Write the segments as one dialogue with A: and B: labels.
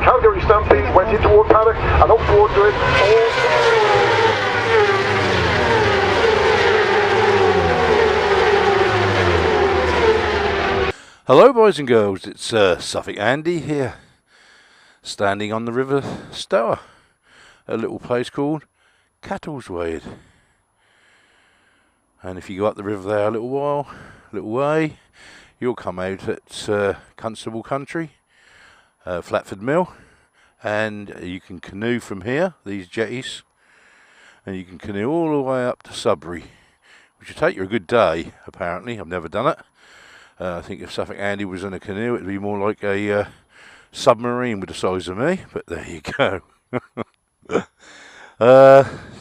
A: Calgary Stampede went into toward paddock and up towards it.
B: Hello boys and girls, it's Suffolk Andy here, standing on the River Stour, a little place called Cattleswade. And if you go up the river there a little way, you'll come out at Constable Country, Flatford Mill, and you can canoe from here, these jetties, and you can canoe all the way up to Sudbury, which will take you a good day, apparently. I've never done it. I think if Suffolk Andy was in a canoe, it would be more like a submarine with the size of me, but there you go.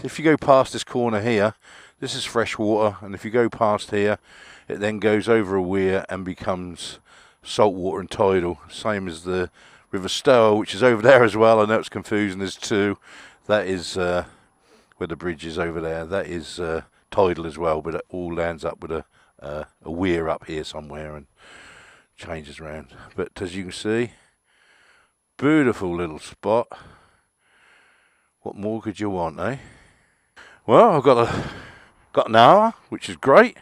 B: If you go past this corner here, this is fresh water, and if you go past here, it then goes over a weir and becomes saltwater and tidal, same as the River Stour, which is over there as well. I know it's confusing, there's two. That is where the bridge is over there. That is tidal as well, but it all lands up with a weir up here somewhere and changes around. But as you can see, beautiful little spot. What more could you want, eh? Well, I've got an hour, which is great.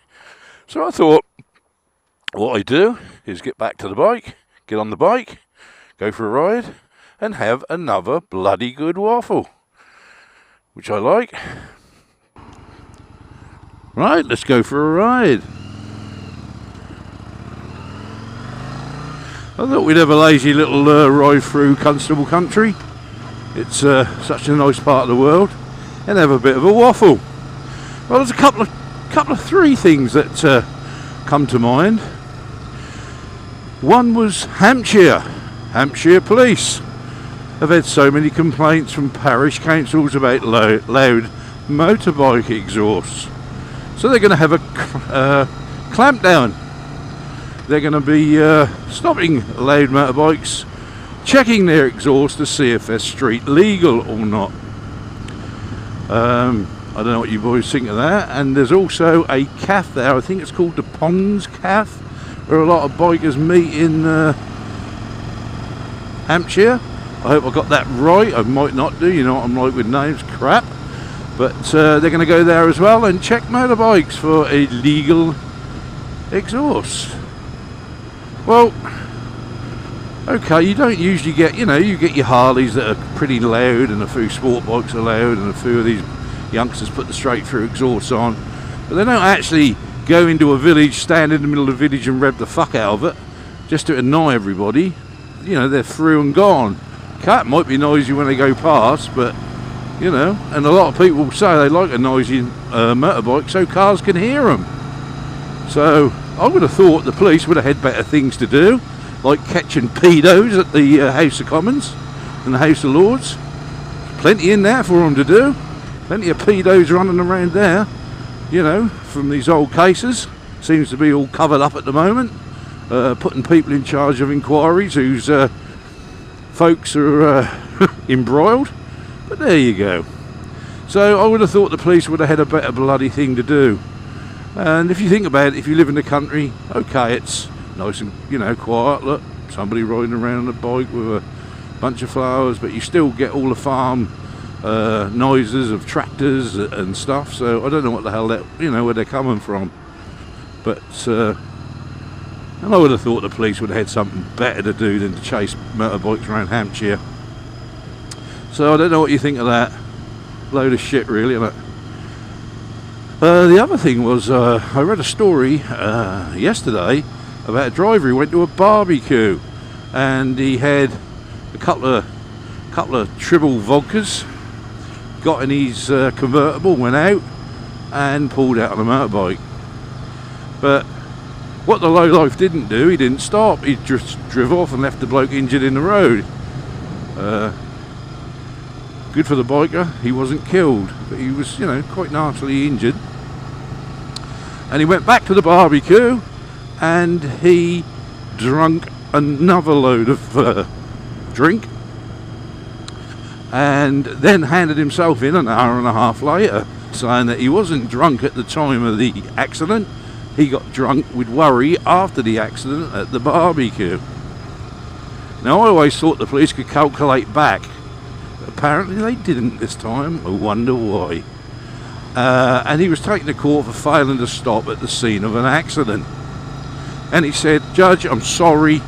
B: So I thought what I do is get back to the bike, get on the bike, go for a ride, and have another bloody good waffle, which I like. Right, let's go for a ride. I thought we'd have a lazy little ride through Constable Country. It's such a nice part of the world, and have a bit of a waffle. Well, there's a couple of three things that come to mind. One was Hampshire police have had so many complaints from parish councils about loud motorbike exhausts, so they're going to have a clampdown. They're going to be stopping loud motorbikes, checking their exhaust to see if they're street legal or not. I don't know what you boys think of that. And there's also a calf there, I think it's called the Ponds Calf, where a lot of bikers meet in Hampshire. I hope I got that right. I might not do, you know what I'm like with names, crap. But they're going to go there as well and check motorbikes for illegal exhaust. Well, okay, you don't usually get, you get your Harleys that are pretty loud, and a few sport bikes are loud, and a few of these youngsters put the straight through exhausts on, but they don't actually go into a village, stand in the middle of the village and rev the fuck out of it just to annoy everybody. They're through and gone. Cat might be noisy when they go past, but and a lot of people say they like a noisy motorbike so cars can hear them. So I would have thought the police would have had better things to do, like catching pedos at the House of Commons and the House of Lords. Plenty in there for them to do. Plenty of pedos running around there, from these old cases. Seems to be all covered up at the moment, putting people in charge of inquiries whose folks are embroiled. But there you go. So I would have thought the police would have had a better bloody thing to do. And if you think about it, if you live in the country, okay, it's nice and quiet. Look, somebody riding around on a bike with a bunch of flowers, but you still get all the farm noises of tractors and stuff. So I don't know what the hell where they're coming from. But and I would have thought the police would have had something better to do than to chase motorbikes around Hampshire. So I don't know what you think of that. Load of shit, really, isn't it? The other thing was, I read a story yesterday about a driver who went to a barbecue, and he had a couple of Tribble vodkas, got in his convertible, went out and pulled out on a motorbike. But what the lowlife didn't do, he didn't stop. He just drove off and left the bloke injured in the road. Good for the biker, he wasn't killed, but he was, quite nastily injured. And he went back to the barbecue and he drunk another load of drink, and then handed himself in an hour and a half later, saying that he wasn't drunk at the time of the accident. He got drunk with worry after the accident at the barbecue. Now I always thought the police could calculate back, but apparently they didn't this time. I wonder why. And he was taken to court for failing to stop at the scene of an accident. And he said, "Judge, I'm sorry,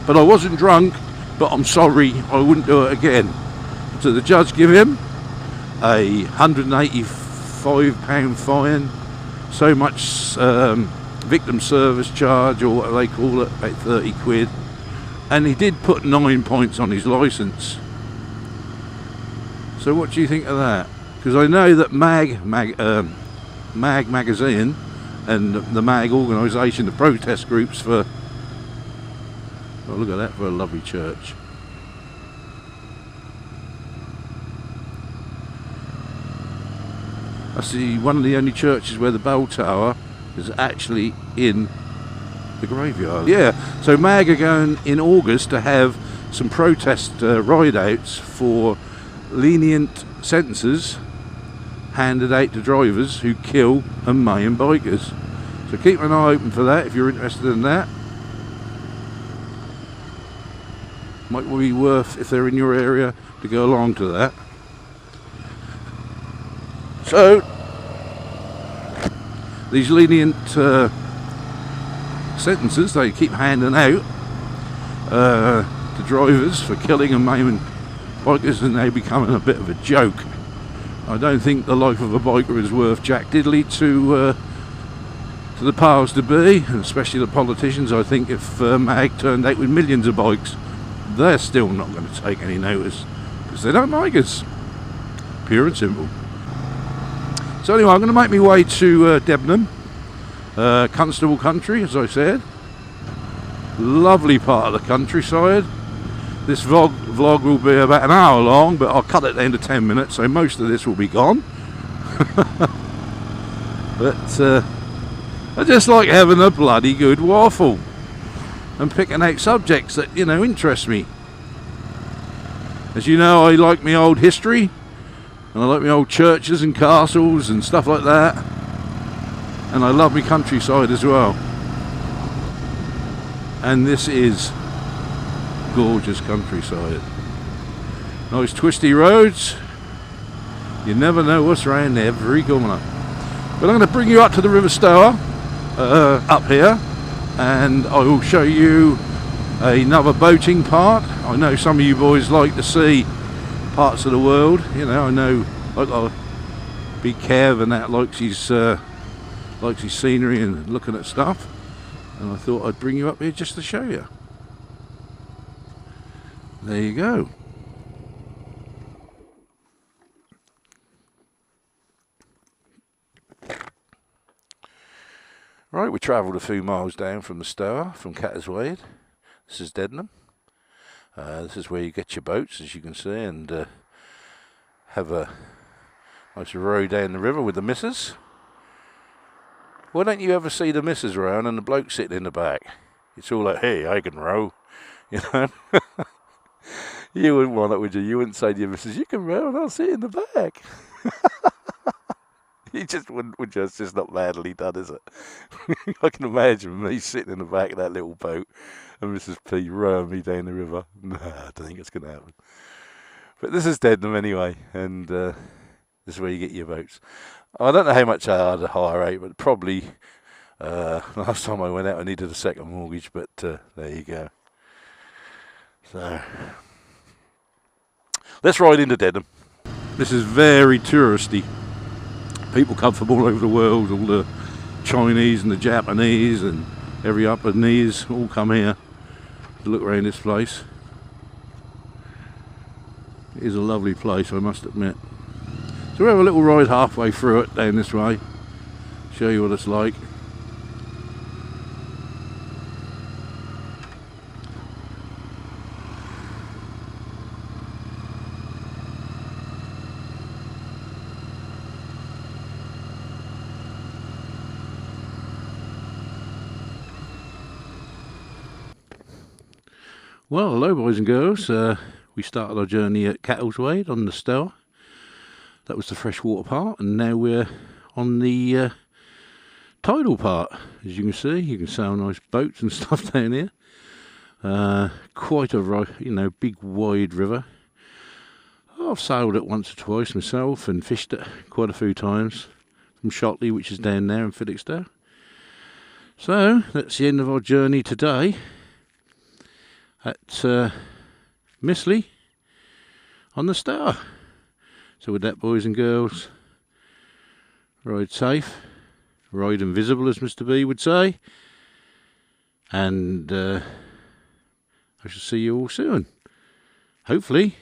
B: but I wasn't drunk, but I'm sorry, I wouldn't do it again." So the judge gave him a £185 fine, so much victim service charge, or what they call it, about 30 quid. And he did put 9 points on his licence. So what do you think of that? Because I know that Mag magazine and the Mag organisation, the protest groups for, oh look at that, for a lovely church. I see one of the only churches where the bell tower is actually in the graveyard. Yeah, so Mag are going in August to have some protest ride-outs for lenient sentences handed out to drivers who kill and maim bikers. So keep an eye open for that if you're interested in that. Might be worth, if they're in your area, to go along to that. So these lenient sentences they keep handing out to drivers for killing and maiming bikers, and they're becoming a bit of a joke. I don't think the life of a biker is worth jack diddly to the powers to be, and especially the politicians. I think if Mag turned out with millions of bikes, they're still not going to take any notice because they don't like us. Pure and simple. So anyway, I'm going to make my way to Debenham, Constable country, as I said. Lovely part of the countryside. This vlog will be about an hour long, but I'll cut it down to 10 minutes, so most of this will be gone. But I just like having a bloody good waffle and picking out subjects that, you know, interest me. As you know, I like my old history, and I like my old churches and castles and stuff like that, and I love my countryside as well. And this is gorgeous countryside. Nice twisty roads. You never know what's around every corner. But I'm going to bring you up to the River Stour, up here, and I will show you another boating part. I know some of you boys like to see parts of the world. You know, I know, like Big Kev and that likes his scenery and looking at stuff. And I thought I'd bring you up here just to show you. There you go. Right, we travelled a few miles down from the Stour, from Catterswade. This is Debenham. This is where you get your boats, as you can see, and have a nice row down the river with the missus. Why don't you ever see the missus around and the bloke sitting in the back? It's all like, hey, I can row, you know. You wouldn't want it, would you? You wouldn't say to your missus, you can row and I'll sit in the back. You just wouldn't, would you? It's just not badly done, is it? I can imagine me sitting in the back of that little boat and Mrs. P rowing me down the river. Nah, I don't think it's going to happen. But this is Debenham anyway, and this is where you get your boats. I don't know how much I had to hire out, but probably last time I went out I needed a second mortgage, but there you go. So let's ride into Debenham. This is very touristy. People come from all over the world, all the Chinese and the Japanese and every upper knees all come here to look around this place. It is a lovely place, I must admit. So we have a little ride halfway through it down this way, show you what it's like. Well, hello boys and girls. We started our journey at Catterswade on the Stour. That was the freshwater part, and now we're on the tidal part. As you can see, you can sail nice boats and stuff down here. Quite a big wide river. I've sailed it once or twice myself and fished it quite a few times from Shotley, which is down there in Felixstowe. So that's the end of our journey today at Missley on the Stour. So with that, boys and girls, ride safe, ride invisible, as Mr. B would say, and I shall see you all soon. Hopefully,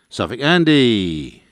B: Suffolk Andy.